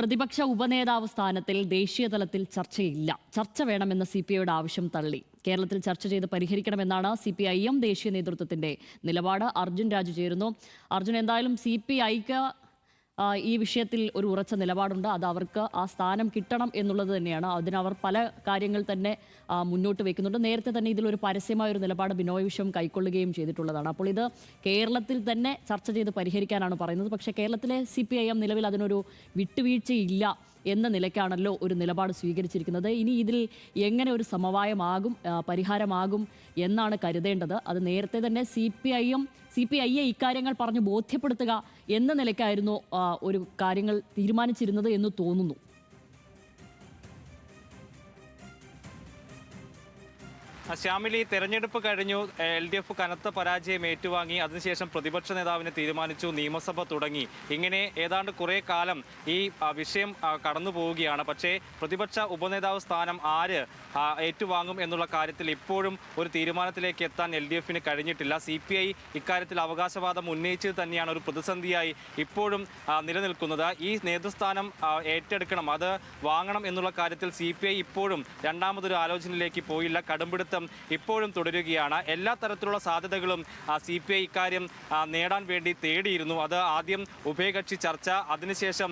പ്രതിപക്ഷ ഉപനേതാവ് സ്ഥാനത്തിൽ ദേശീയ തലത്തിൽ ചർച്ചയില്ല. ചർച്ച വേണമെന്ന CPIയുടെ ആവശ്യം തള്ളി. കേരളത്തിൽ ചർച്ച ചെയ്ത് പരിഹരിക്കണമെന്നാണ് CPIM ദേശീയ നേതൃത്വത്തിന്റെ നിലപാട്. അർജുൻ രാജു ചേരുന്നു. അർജുൻ, എന്തായാലും CPIക്ക് ഈ വിഷയത്തിൽ ഒരു ഉറച്ച നിലപാടുണ്ട്. അത് അവർക്ക് ആ സ്ഥാനം കിട്ടണം എന്നുള്ളത് തന്നെയാണ്. അതിനവർ പല കാര്യങ്ങൾ തന്നെ മുന്നോട്ട് വെക്കുന്നുണ്ട്. നേരത്തെ തന്നെ ഇതിലൊരു പരസ്യമായ ഒരു നിലപാട് ബിനോയ് വിശ്വം കൈക്കൊള്ളുകയും ചെയ്തിട്ടുള്ളതാണ്. അപ്പോൾ ഇത് കേരളത്തിൽ തന്നെ ചർച്ച ചെയ്ത് പരിഹരിക്കാനാണ് പറയുന്നത്. പക്ഷേ കേരളത്തിലെ CPIM നിലവിൽ അതിനൊരു വിട്ടുവീഴ്ചയില്ല എന്ന നിലയ്ക്കാണല്ലോ ഒരു നിലപാട് സ്വീകരിച്ചിരിക്കുന്നത്. ഇനി ഇതിൽ എങ്ങനെ ഒരു സമവായമാകും, പരിഹാരമാകും എന്നാണ് കരുതേണ്ടത്. അത് നേരത്തെ തന്നെ CPIയെ ഇക്കാര്യങ്ങൾ പറഞ്ഞ് ബോധ്യപ്പെടുത്തുക എന്ന നിലയ്ക്കായിരുന്നു ഒരു കാര്യങ്ങൾ തീരുമാനിച്ചിരുന്നത് എന്ന് തോന്നുന്നു. ശ്യാമിലി, തെരഞ്ഞെടുപ്പ് കഴിഞ്ഞു, LDF കനത്ത പരാജയം ഏറ്റുവാങ്ങി. അതിനുശേഷം പ്രതിപക്ഷ നേതാവിനെ തീരുമാനിച്ചു, നിയമസഭ തുടങ്ങി. ഇങ്ങനെ ഏതാണ്ട് കുറേ കാലം ഈ വിഷയം കടന്നു പോവുകയാണ്. പക്ഷേ പ്രതിപക്ഷ ഉപനേതാവ് സ്ഥാനം ആര് ഏറ്റുവാങ്ങും എന്നുള്ള കാര്യത്തിൽ ഇപ്പോഴും ഒരു തീരുമാനത്തിലേക്ക് എത്താൻ LDFന് കഴിഞ്ഞിട്ടില്ല. CPI ഇക്കാര്യത്തിൽ അവകാശവാദം ഉന്നയിച്ചത് തന്നെയാണ് ഒരു പ്രതിസന്ധിയായി ഇപ്പോഴും നിലനിൽക്കുന്നത്. ഈ നേതൃസ്ഥാനം ഏറ്റെടുക്കണം, അത് വാങ്ങണം എന്നുള്ള കാര്യത്തിൽ CPI ഇപ്പോഴും രണ്ടാമതൊരു ആലോചനയിലേക്ക് പോയില്ല. കടുംപിടുത്തം ഇപ്പോഴും തുടരുകയാണ്. എല്ലാ തരത്തിലുള്ള സാധ്യതകളും CPI ഇക്കാര്യം നേടാൻ വേണ്ടി തേടിയിരുന്നു. അത് ആദ്യം ഉഭയകക്ഷി ചർച്ച, അതിനുശേഷം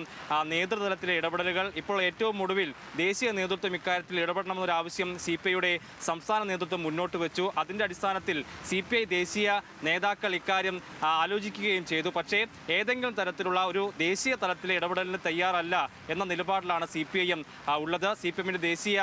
നേതൃതലത്തിലെ ഇടപെടലുകൾ. ഇപ്പോൾ ഏറ്റവും ഒടുവിൽ ദേശീയ നേതൃത്വം ഇക്കാര്യത്തിൽ ഇടപെടണമെന്നൊരു ആവശ്യം CPIയുടെ സംസ്ഥാന നേതൃത്വം മുന്നോട്ട് വെച്ചു. അതിൻ്റെ അടിസ്ഥാനത്തിൽ CPI ദേശീയ നേതാക്കൾ ഇക്കാര്യം ആലോചിക്കുകയും ചെയ്തു. പക്ഷേ ഏതെങ്കിലും തരത്തിലുള്ള ഒരു ദേശീയ തലത്തിലെ ഇടപെടലിന് തയ്യാറല്ല എന്ന നിലപാടിലാണ് CPIM ഉള്ളത്. CPIMന്റെ ദേശീയ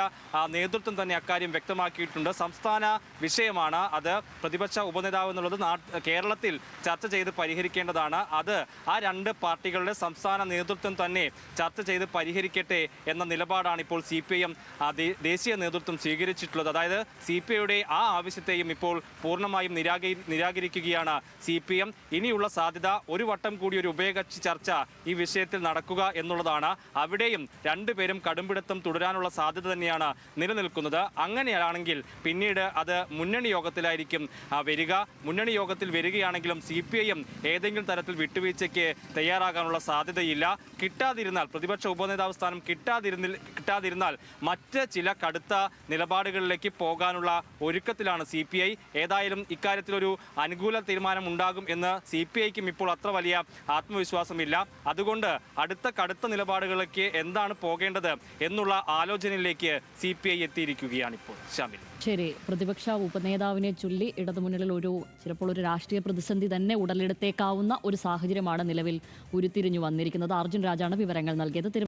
നേതൃത്വം തന്നെ അക്കാര്യം വ്യക്തമാക്കിയിട്ടുണ്ട്. സംസ്ഥാന വിഷയമാണ് അത്. പ്രതിപക്ഷ ഉപനേതാവ് എന്നുള്ളത് കേരളത്തിൽ ചർച്ച ചെയ്ത് പരിഹരിക്കേണ്ടതാണ്. അത് ആ രണ്ട് പാർട്ടികളുടെ സംസ്ഥാന നേതൃത്വം തന്നെ ചർച്ച ചെയ്ത് പരിഹരിക്കട്ടെ എന്ന നിലപാടാണ് ഇപ്പോൾ CPIM ദേശീയ നേതൃത്വം സ്വീകരിച്ചിട്ടുള്ളത്. അതായത് CPIയുടെ ആ ആവശ്യത്തെയും ഇപ്പോൾ പൂർണ്ണമായും നിരാകരിക്കുകയാണ് CPIM. ഇനിയുള്ള സാധ്യത ഒരു വട്ടം കൂടി ഒരു ഉഭയകക്ഷി ചർച്ച ഈ വിഷയത്തിൽ നടക്കുക എന്നുള്ളതാണ്. അവിടെയും രണ്ടുപേരും കടുംപിടുത്തം തുടരാനുള്ള സാധ്യത തന്നെയാണ് നിലനിൽക്കുന്നത്. അങ്ങനെയാണെങ്കിൽ പിന്നീട് അത് മുന്നണി യോഗത്തിലായിരിക്കും വരിക. മുന്നണി യോഗത്തിൽ വരികയാണെങ്കിലും CPIM ഏതെങ്കിലും തരത്തിൽ വിട്ടുവീഴ്ചയ്ക്ക് തയ്യാറാകാനുള്ള സാധ്യതയില്ല. കിട്ടാതിരുന്നാൽ, പ്രതിപക്ഷ ഉപനേതാവ് സ്ഥാനം കിട്ടാതിരുന്നാൽ മറ്റ് ചില കടുത്ത നിലപാടുകളിലേക്ക് പോകാനുള്ള ഒരുക്കത്തിലാണ് CPI. ഏതായാലും ഇക്കാര്യത്തിലൊരു അനുകൂല തീരുമാനം ഉണ്ടാകും എന്ന് CPIക്കും ഇപ്പോൾ അത്ര വലിയ ആത്മവിശ്വാസമില്ല. അതുകൊണ്ട് അടുത്ത കടുത്ത നിലപാടുകളിലേക്ക് എന്താണ് പോകേണ്ടത് എന്നുള്ള ആലോചനയിലേക്ക് CPI എത്തിയിരിക്കുകയാണ് ഇപ്പോൾ. ശാമിൽ, ശരി, പ്രതിപക്ഷ ഉപനേതാവിനെ ചൊല്ലി ഇടതുമുന്നണിയിൽ ചിലപ്പോൾ ഒരു രാഷ്ട്രീയ പ്രതിസന്ധി തന്നെ ഉടലെടുത്തേക്കാവുന്ന ഒരു സാഹചര്യമാണ് നിലവിൽ ഉരുത്തിരിഞ്ഞു വന്നിരിക്കുന്നത്. അർജുൻ രാജാണ് വിവരങ്ങൾ നൽകിയത്.